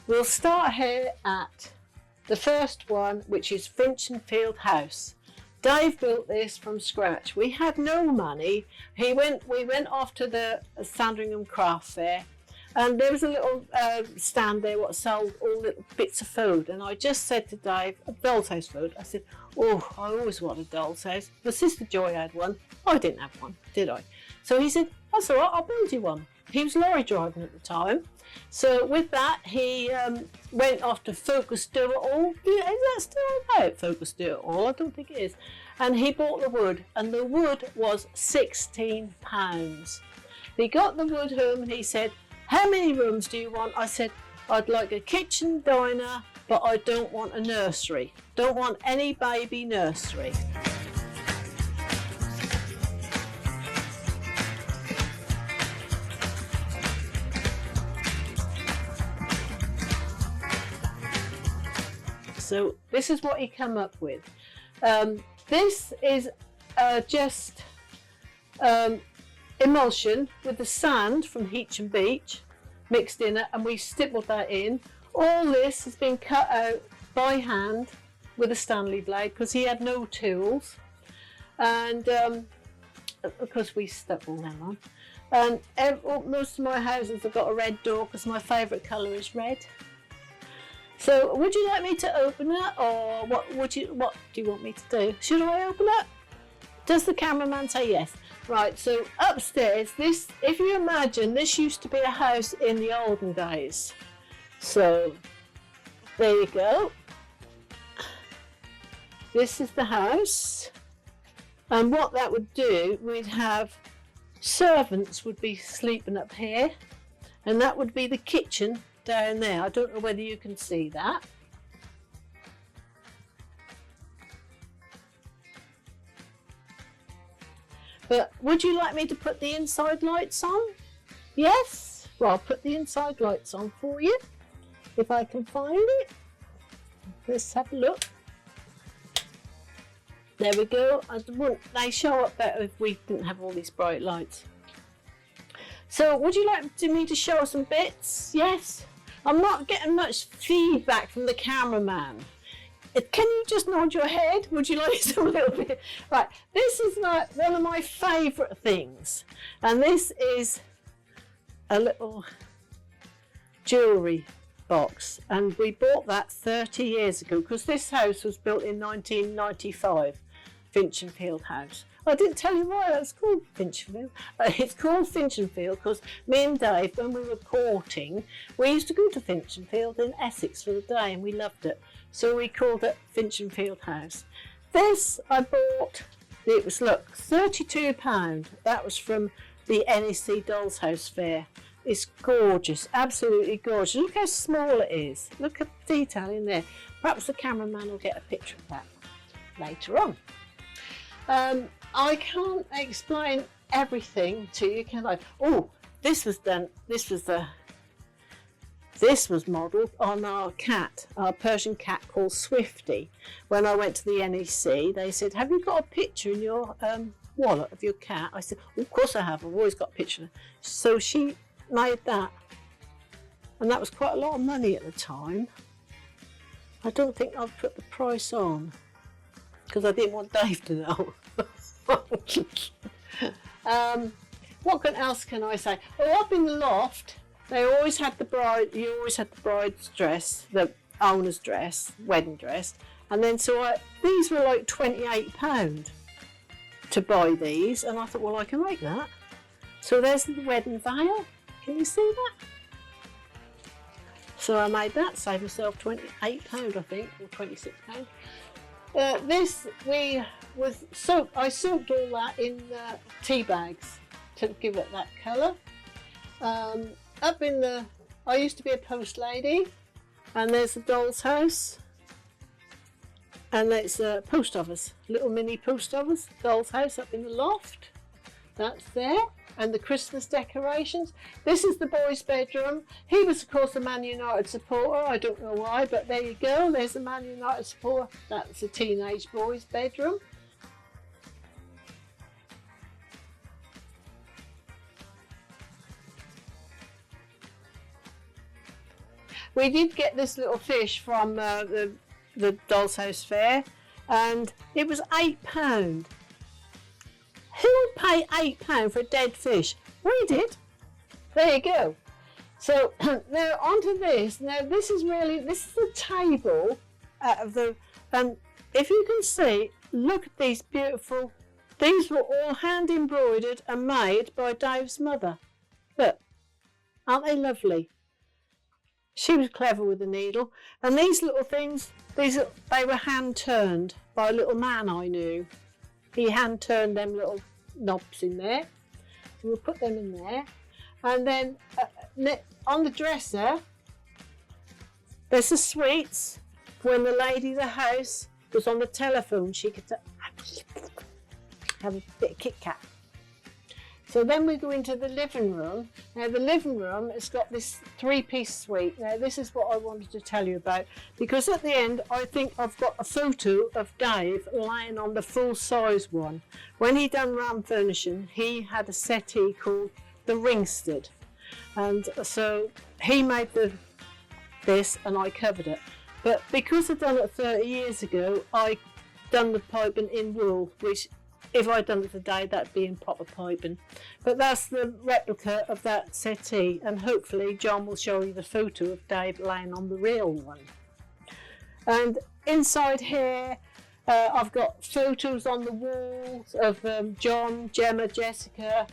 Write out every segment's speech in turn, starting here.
We'll start here at the first one, which is Finchingfield House. Dave built this from scratch. We had no money. We went off to the Sandringham Craft Fair, and there was a little stand there what sold all little bits of food. And I just said to Dave, a doll's house food. I said, oh, I always wanted a doll's house. My sister Joy had one. I didn't have one, did I? So he said, that's all right, I'll build you one. He was lorry driving at the time. So with that, he went off to Focus Do It All. Is that still about Focus Do It All? I don't think it is. And he bought the wood, and the wood was £16. He got the wood home and he said, how many rooms do you want? I said, I'd like a kitchen diner, but I don't want a nursery. Don't want any baby nursery. So this is what he came up with. This is just emulsion with the sand from Heach and Beach mixed in it, and we stippled that in. All this has been cut out by hand with a Stanley blade because he had no tools, and of course we stuck all them on. And most of my houses have got a red door because my favourite colour is red. So would you like me to open it, or what do you want me to do? Should I open it? Does the cameraman say yes? Right, so upstairs, this, if you imagine, this used to be a house in the olden days. So there you go. This is the house. And what that would do, we'd have servants would be sleeping up here, and that would be the kitchen down there. I don't know whether you can see that. But would you like me to put the inside lights on? Yes? Well, I'll put the inside lights on for you, if I can find it. Let's have a look. There we go. They show up better if we didn't have all these bright lights. So would you like me to show some bits? Yes? I'm not getting much feedback from the cameraman. Can you just nod your head? Would you like some a little bit? Right, this is one of my favourite things. And this is a little jewellery box. And we bought that 30 years ago because this house was built in 1995, Finchingfield House. I didn't tell you why that's called Finchingfield. It's called Finchingfield because me and Dave, when we were courting, we used to go to Finchingfield in Essex for the day, and we loved it. So we called it Finchingfield House. This I bought, it was, look, £32. That was from the NEC Dolls House Fair. It's gorgeous, absolutely gorgeous. Look how small it is. Look at the detail in there. Perhaps the cameraman will get a picture of that later on. I can't explain everything to you, can I? Oh, this was modelled on our cat, our Persian cat called Swifty. When I went to the NEC, they said, have you got a picture in your wallet of your cat? I said, of course I have, I've always got a picture. So she made that, and that was quite a lot of money at the time. I don't think I've put the price on because I didn't want Dave to know. What else can I say? Oh, up in the loft, they always had the bride. You always had the bride's dress, the owner's dress, wedding dress, and then these were like £28 to buy these, and I thought, well, I can make that. So there's the wedding veil. Can you see that? So I made that, saved myself £28, I think, or £26. I soaked all that in tea bags to give it that colour. I used to be a post lady, and there's the doll's house, and there's a post office, little mini post office, doll's house up in the loft. That's there. And the Christmas decorations. This is the boy's bedroom. He was, of course, a Man United supporter. I don't know why, but there you go. There's a Man United supporter. That's a teenage boy's bedroom. we did get this little fish from the Doll's House Fair, and it was £8. Who would pay £8 for a dead fish? We did. There you go. So now onto this. Now this is the table out of the, and if you can see, look at these beautiful, these were all hand embroidered and made by Dave's mother. Look, aren't they lovely? She was clever with the needle. And these little things, they were hand turned by a little man I knew. He hand turned them little knobs in there. We'll put them in there. And then on the dresser, there's the sweets. When the lady of the house was on the telephone, she could have a bit of Kit Kat. So then we go into the living room. Now the living room has got this 3-piece suite. Now this is what I wanted to tell you about, because at the end I think I've got a photo of Dave lying on the full-size one. When he done Ram Furnishing, he had a settee called the Ringsted, and so he made this and I covered it. But because I'd done it 30 years ago, I done the piping in wool, which if I'd done it today, that'd be in proper piping. But that's the replica of that settee, and hopefully John will show you the photo of Dave laying on the real one. And inside here, I've got photos on the walls of John, Gemma, Jessica,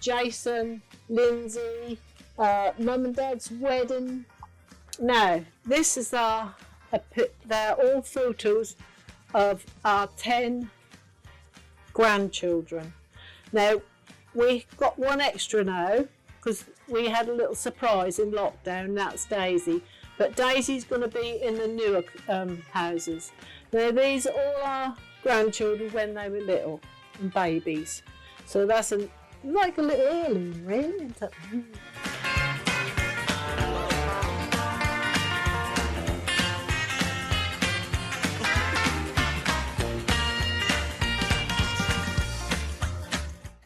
Jason, Lindsay, Mum and Dad's wedding. Now, this is they're all photos of our 10 grandchildren. Now, we got one extra now, because we had a little surprise in lockdown, that's Daisy. But Daisy's going to be in the newer houses. Now, these are all our grandchildren when they were little and babies. So that's like a little heirloom, really, isn't it?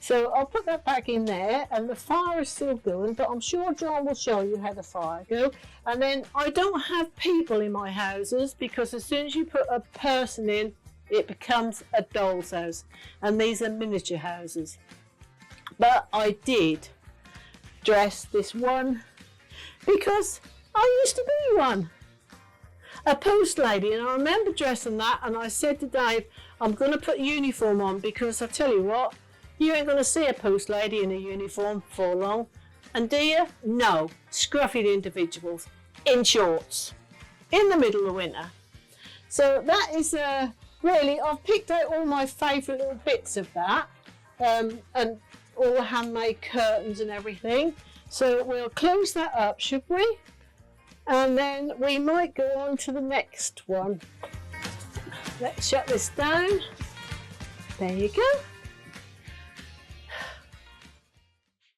So I'll put that back in there, and the fire is still going, but I'm sure John will show you how the fire goes. And then I don't have people in my houses, because as soon as you put a person in, it becomes a doll's house, and these are miniature houses. But I did dress this one because I used to be one, a post lady, and I remember dressing that, and I said to Dave, I'm going to put uniform on, because I tell you what, you ain't going to see a post lady in a uniform for long. And do you? No. Scruffy individuals in shorts in the middle of winter. So that is really, I've picked out all my favourite little bits of that, and all the handmade curtains and everything. So we'll close that up, should we? And then we might go on to the next one. Let's shut this down. There you go.